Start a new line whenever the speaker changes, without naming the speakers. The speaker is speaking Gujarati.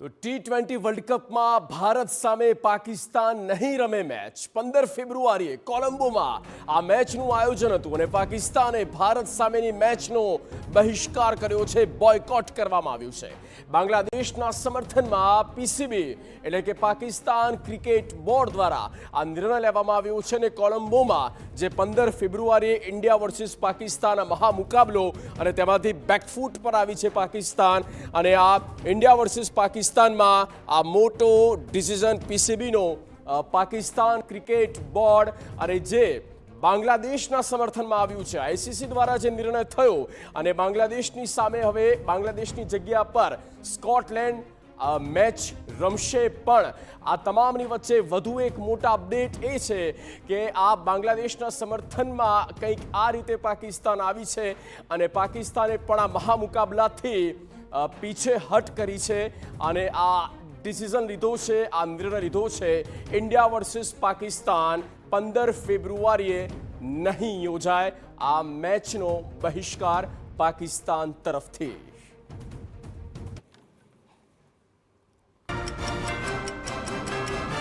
તો T20 વર્લ્ડ કપમાં ભારત સામે પાકિસ્તાન નહીં રમે મેચ 15 ફેબ્રુઆરીએ કોલંબોમાં આ મેચનું આયોજન હતું અને પાકિસ્તાને ભારત સામેની મેચનો બહિષ્કાર કર્યો છે, બોયકોટ કરવામાં આવ્યું છે. બાંગ્લાદેશના સમર્થનમાં પીસીબી એટલે કે પાકિસ્તાન ક્રિકેટ બોર્ડ દ્વારા આ નિર્ણય લેવામાં આવ્યો છે અને કોલંબોમાં જે 15 ફેબ્રુઆરીએ ઇન્ડિયા વર્સિસ પાકિસ્તાન મહામુકાબલો અને તેમાંથી બેકફૂટ પર આવી છે પાકિસ્તાન અને આ ઇન્ડિયા વર્સિસ પાકિસ્તાનમાં આ મોટો ડિસિઝન પીસીબીનો પાકિસ્તાન ક્રિકેટ બોર્ડ અને જે બાંગ્લાદેશના સમર્થનમાં આવ્યું છે. આઈસીસી દ્વારા જે નિર્ણય થયો અને બાંગ્લાદેશની સામે હવે બાંગ્લાદેશની જગ્યા પર સ્કોટલેન્ડ મેચ રમશે. પણ આ તમામની વચ્ચે વધુ એક મોટા અપડેટ એ છે કે આ બાંગ્લાદેશના સમર્થનમાં કંઈક આ રીતે પાકિસ્તાન આવી છે અને પાકિસ્તાને પણ આ મહામુકાબલાથી પીછેહટ કરી છે અને આ ડિસિઝન લીધો છે, આ નિર્ણય લીધો છે ઇન્ડિયા વર્સિસ પાકિસ્તાન 15 ફેબ્રુઆરીએ નહીં યોજાય. આ મેચનો બહિષ્કાર પાકિસ્તાન તરફથી.